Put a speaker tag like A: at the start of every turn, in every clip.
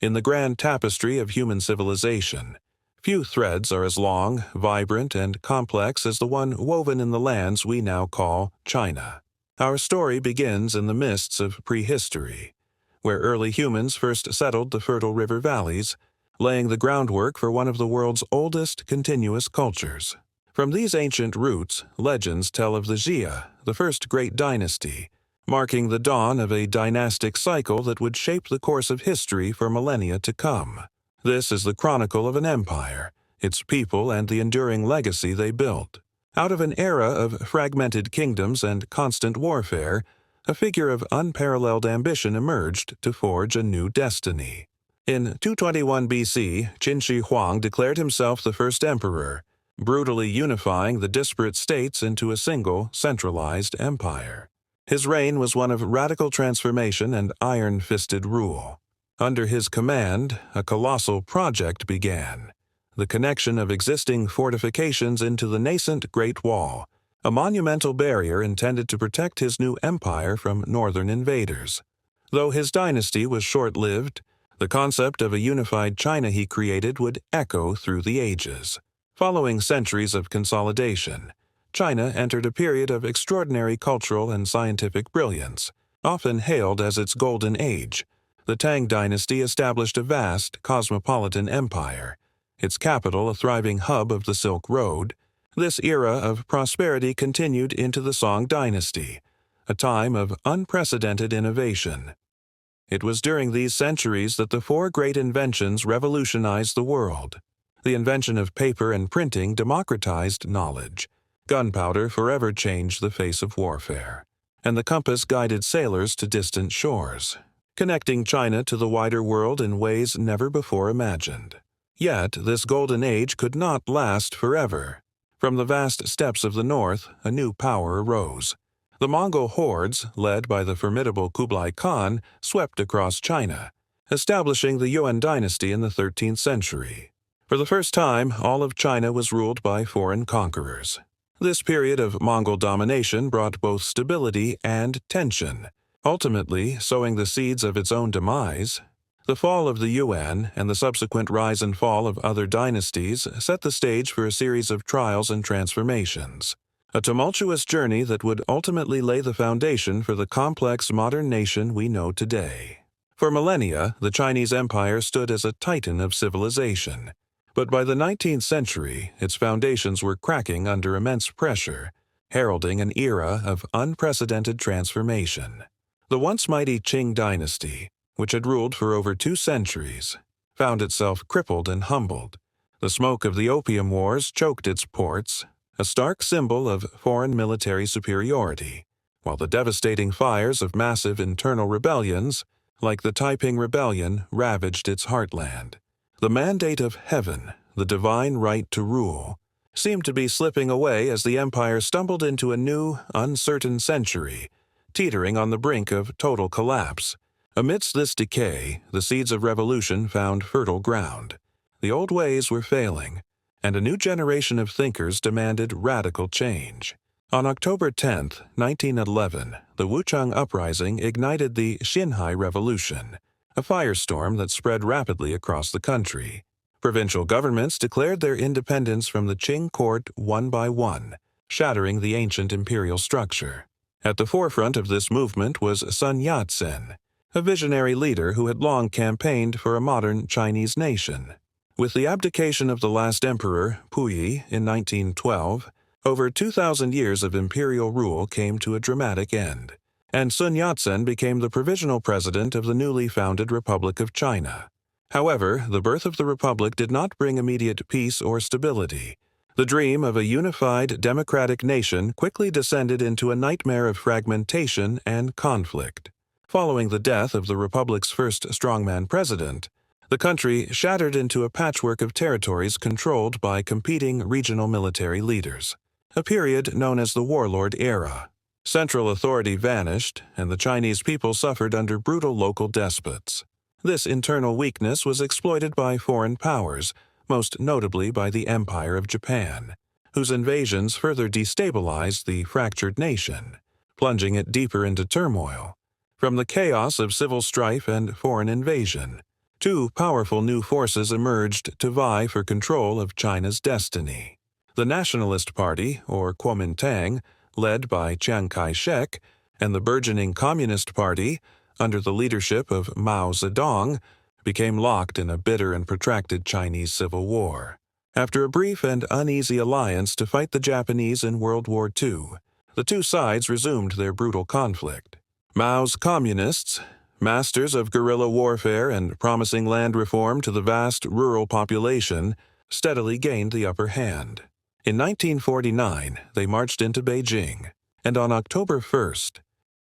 A: In the grand tapestry of human civilization, few threads are as long, vibrant, and complex as the one woven in the lands we now call China. Our story begins in the mists of prehistory, where early humans first settled the fertile river valleys, laying the groundwork for one of the world's oldest continuous cultures. From these ancient roots, legends tell of the Jia, the first great dynasty, marking the dawn of a dynastic cycle that would shape the course of history for millennia to come. This is the chronicle of an empire, its people, and the enduring legacy they built. Out of an era of fragmented kingdoms and constant warfare, a figure of unparalleled ambition emerged to forge a new destiny. In 221 BC, Qin Shi Huang declared himself the first emperor, brutally unifying the disparate states into a single, centralized empire. His reign was one of radical transformation and iron-fisted rule. Under his command, a colossal project began: the connection of existing fortifications into the nascent Great Wall, a monumental barrier intended to protect his new empire from northern invaders. Though his dynasty was short-lived, the concept of a unified China he created would echo through the ages. Following centuries of consolidation, China entered a period of extraordinary cultural and scientific brilliance, often hailed as its golden age. The Tang dynasty established a vast, cosmopolitan empire, its capital a thriving hub of the Silk Road. This era of prosperity continued into the Song dynasty, a time of unprecedented innovation. It was during these centuries that the four great inventions revolutionized the world. The invention of paper and printing democratized knowledge. Gunpowder forever changed the face of warfare, and the compass guided sailors to distant shores, connecting China to the wider world in ways never before imagined. Yet, this golden age could not last forever. From the vast steppes of the north, a new power arose. The Mongol hordes, led by the formidable Kublai Khan, swept across China, establishing the Yuan dynasty in the 13th century. For the first time, all of China was ruled by foreign conquerors. This period of Mongol domination brought both stability and tension, ultimately sowing the seeds of its own demise. The fall of the Yuan and the subsequent rise and fall of other dynasties set the stage for a series of trials and transformations, a tumultuous journey that would ultimately lay the foundation for the complex modern nation we know today. For millennia, the Chinese Empire stood as a titan of civilization, but by the 19th century, its foundations were cracking under immense pressure, heralding an era of unprecedented transformation. The once mighty Qing dynasty, which had ruled for over 2 centuries, found itself crippled and humbled. The smoke of the Opium Wars choked its ports, a stark symbol of foreign military superiority, while the devastating fires of massive internal rebellions, like the Taiping Rebellion, ravaged its heartland. The mandate of heaven, the divine right to rule, seemed to be slipping away as the empire stumbled into a new, uncertain century, teetering on the brink of total collapse. Amidst this decay, the seeds of revolution found fertile ground. The old ways were failing, and a new generation of thinkers demanded radical change. On October 10, 1911, the Wuchang Uprising ignited the Xinhai Revolution, a firestorm that spread rapidly across the country. Provincial governments declared their independence from the Qing court one by one, shattering the ancient imperial structure. At the forefront of this movement was Sun Yat-sen, a visionary leader who had long campaigned for a modern Chinese nation. With the abdication of the last emperor, Puyi, in 1912, over 2,000 years of imperial rule came to a dramatic end, and Sun Yat-sen became the provisional president of the newly founded Republic of China. However, the birth of the Republic did not bring immediate peace or stability. The dream of a unified, democratic nation quickly descended into a nightmare of fragmentation and conflict. Following the death of the Republic's first strongman president, the country shattered into a patchwork of territories controlled by competing regional military leaders, a period known as the Warlord Era. Central authority vanished, and the Chinese people suffered under brutal local despots. This internal weakness was exploited by foreign powers, most notably by the Empire of Japan, whose invasions further destabilized the fractured nation, plunging it deeper into turmoil. From the chaos of civil strife and foreign invasion, Two powerful new forces emerged to vie for control of China's destiny. The Nationalist Party, or Kuomintang, led by Chiang Kai-shek, and the burgeoning Communist Party, under the leadership of Mao Zedong, became locked in a bitter and protracted Chinese Civil War. After a brief and uneasy alliance to fight the Japanese in World War II, the two sides resumed their brutal conflict. Mao's communists, masters of guerrilla warfare and promising land reform to the vast rural population, steadily gained the upper hand. In 1949, they marched into Beijing, and on October 1st,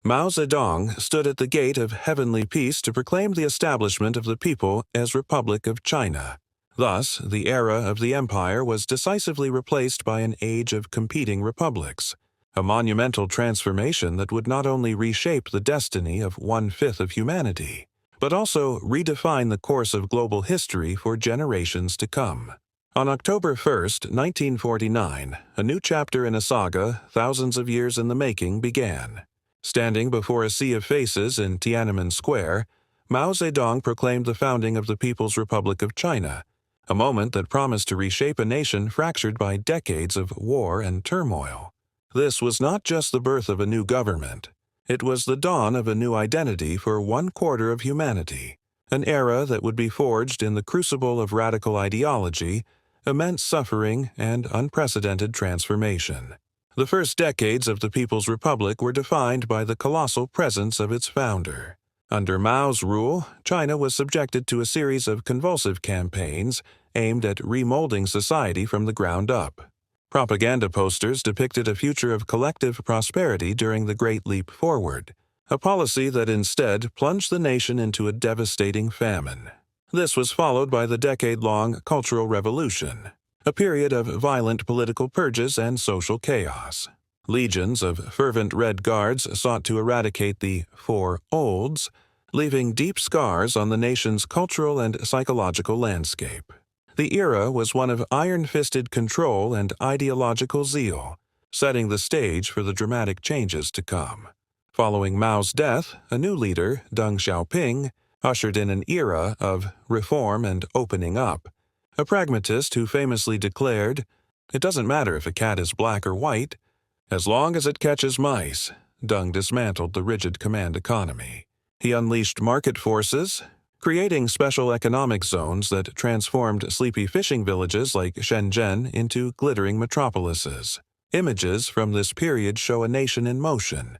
A: Mao Zedong stood at the gate of heavenly peace to proclaim the establishment of the people as Republic of China. Thus, the era of the empire was decisively replaced by an age of competing republics, a monumental transformation that would not only reshape the destiny of 1/5 of humanity, but also redefine the course of global history for generations to come. On October 1st, 1949, a new chapter in a saga thousands of years in the making began. Standing before a sea of faces in Tiananmen Square, Mao Zedong proclaimed the founding of the People's Republic of China, a moment that promised to reshape a nation fractured by decades of war and turmoil. This was not just the birth of a new government. It was the dawn of a new identity for 1/4 of humanity, an era that would be forged in the crucible of radical ideology, immense suffering, and unprecedented transformation. The first decades of the People's Republic were defined by the colossal presence of its founder. Under Mao's rule, China was subjected to a series of convulsive campaigns aimed at remolding society from the ground up. Propaganda posters depicted a future of collective prosperity during the Great Leap Forward, a policy that instead plunged the nation into a devastating famine. This was followed by the decade-long Cultural Revolution, a period of violent political purges and social chaos. Legions of fervent Red Guards sought to eradicate the Four Olds, leaving deep scars on the nation's cultural and psychological landscape. The era was one of iron-fisted control and ideological zeal, setting the stage for the dramatic changes to come. Following Mao's death, a new leader, Deng Xiaoping, ushered in an era of reform and opening up, a pragmatist who famously declared, "It doesn't matter if a cat is black or white, as long as it catches mice." Deng dismantled the rigid command economy. He unleashed market forces, creating special economic zones that transformed sleepy fishing villages like Shenzhen into glittering metropolises. Images from this period show a nation in motion.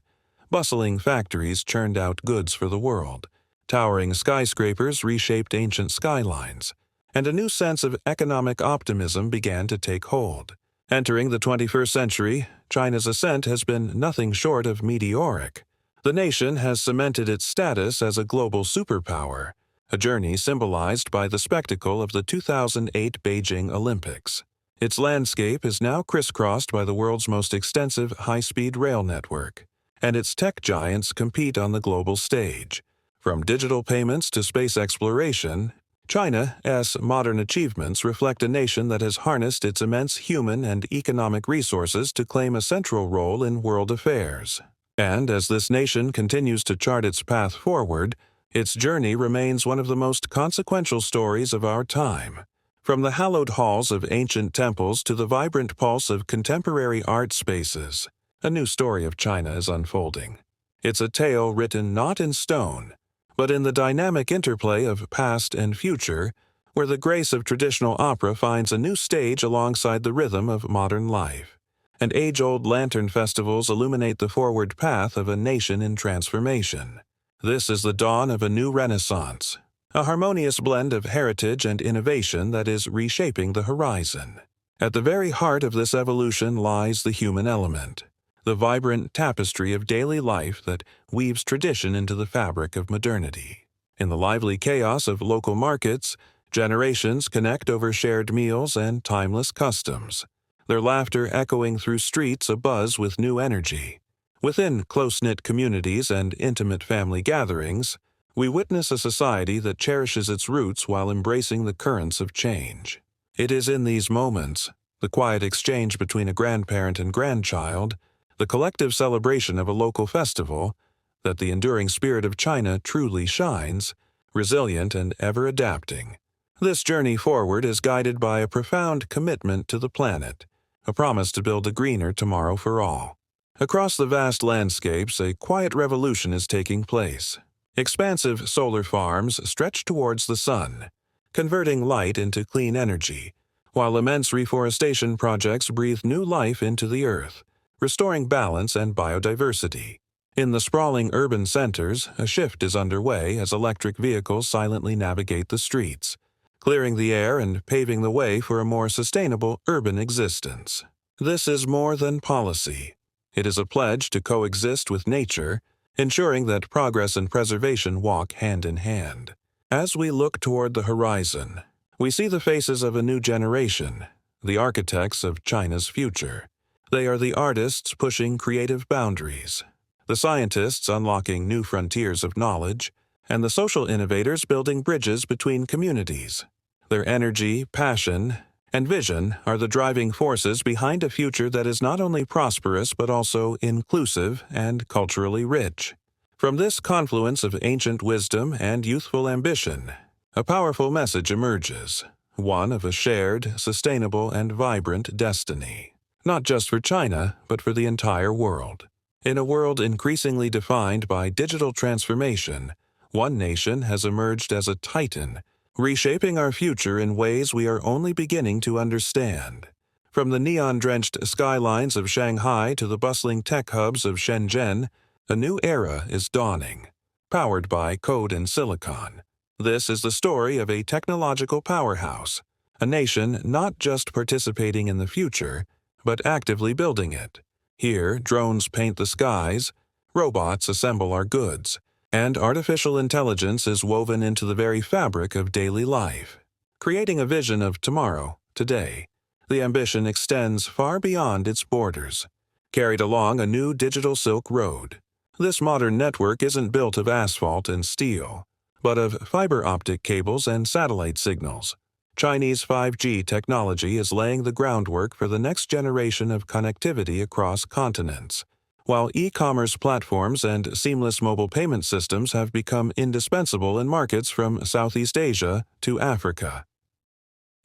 A: Bustling factories churned out goods for the world. Towering skyscrapers reshaped ancient skylines, and a new sense of economic optimism began to take hold. Entering the 21st century, China's ascent has been nothing short of meteoric. The nation has cemented its status as a global superpower, a journey symbolized by the spectacle of the 2008 Beijing Olympics. Its landscape is now crisscrossed by the world's most extensive high-speed rail network, and its tech giants compete on the global stage. From digital payments to space exploration, China's modern achievements reflect a nation that has harnessed its immense human and economic resources to claim a central role in world affairs. And as this nation continues to chart its path forward, its journey remains one of the most consequential stories of our time. From the hallowed halls of ancient temples to the vibrant pulse of contemporary art spaces, a new story of China is unfolding. It's a tale written not in stone, but in the dynamic interplay of past and future, where the grace of traditional opera finds a new stage alongside the rhythm of modern life, and age-old lantern festivals illuminate the forward path of a nation in transformation. This is the dawn of a new renaissance, a harmonious blend of heritage and innovation that is reshaping the horizon. At the very heart of this evolution lies the human element, the vibrant tapestry of daily life that weaves tradition into the fabric of modernity. In the lively chaos of local markets, generations connect over shared meals and timeless customs, their laughter echoing through streets abuzz with new energy. Within close-knit communities and intimate family gatherings, we witness a society that cherishes its roots while embracing the currents of change. It is in these moments, the quiet exchange between a grandparent and grandchild, the collective celebration of a local festival, that the enduring spirit of China truly shines, resilient and ever adapting. This journey forward is guided by a profound commitment to the planet, a promise to build a greener tomorrow for all. Across the vast landscapes, a quiet revolution is taking place. Expansive solar farms stretch towards the sun, converting light into clean energy, while immense reforestation projects breathe new life into the earth, restoring balance and biodiversity. In the sprawling urban centers, a shift is underway as electric vehicles silently navigate the streets, clearing the air and paving the way for a more sustainable urban existence. This is more than policy. It is a pledge to coexist with nature, ensuring that progress and preservation walk hand in hand. As we look toward the horizon, we see the faces of a new generation, the architects of China's future. They are the artists pushing creative boundaries, the scientists unlocking new frontiers of knowledge, and the social innovators building bridges between communities. Their energy, passion, and vision are the driving forces behind a future that is not only prosperous but also inclusive and culturally rich. From this confluence of ancient wisdom and youthful ambition, a powerful message emerges, one of a shared, sustainable, and vibrant destiny. Not just for China, but for the entire world. In a world increasingly defined by digital transformation, one nation has emerged as a titan, reshaping our future in ways we are only beginning to understand. From the neon-drenched skylines of Shanghai to the bustling tech hubs of Shenzhen, a new era is dawning, powered by code and silicon. This is the story of a technological powerhouse, a nation not just participating in the future, but actively building it. Here, drones paint the skies, robots assemble our goods, and artificial intelligence is woven into the very fabric of daily life. Creating a vision of tomorrow, today, the ambition extends far beyond its borders, carried along a new digital Silk Road. This modern network isn't built of asphalt and steel, but of fiber optic cables and satellite signals. Chinese 5G technology is laying the groundwork for the next generation of connectivity across continents, while e-commerce platforms and seamless mobile payment systems have become indispensable in markets from Southeast Asia to Africa.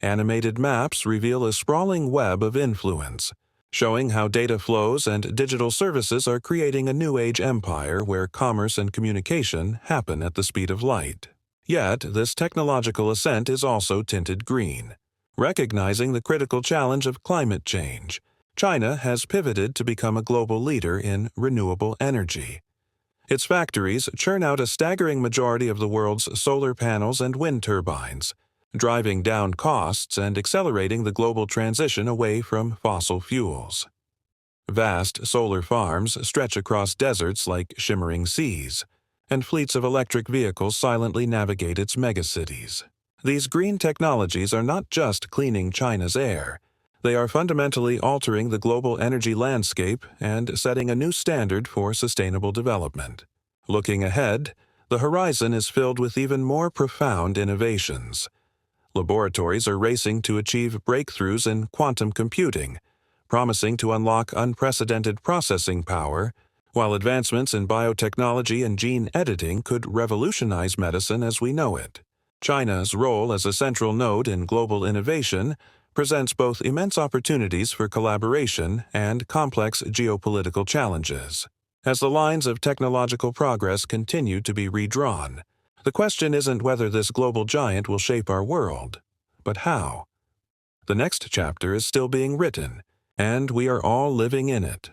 A: Animated maps reveal a sprawling web of influence, showing how data flows and digital services are creating a new age empire where commerce and communication happen at the speed of light. Yet, this technological ascent is also tinted green. Recognizing the critical challenge of climate change, China has pivoted to become a global leader in renewable energy. Its factories churn out a staggering majority of the world's solar panels and wind turbines, driving down costs and accelerating the global transition away from fossil fuels. Vast solar farms stretch across deserts like shimmering seas, and fleets of electric vehicles silently navigate its megacities. These green technologies are not just cleaning China's air, they are fundamentally altering the global energy landscape and setting a new standard for sustainable development. Looking ahead, the horizon is filled with even more profound innovations. Laboratories are racing to achieve breakthroughs in quantum computing, promising to unlock unprecedented processing power, while advancements in biotechnology and gene editing could revolutionize medicine as we know it. China's role as a central node in global innovation presents both immense opportunities for collaboration and complex geopolitical challenges. As the lines of technological progress continue to be redrawn, the question isn't whether this global giant will shape our world, but how. The next chapter is still being written, and we are all living in it.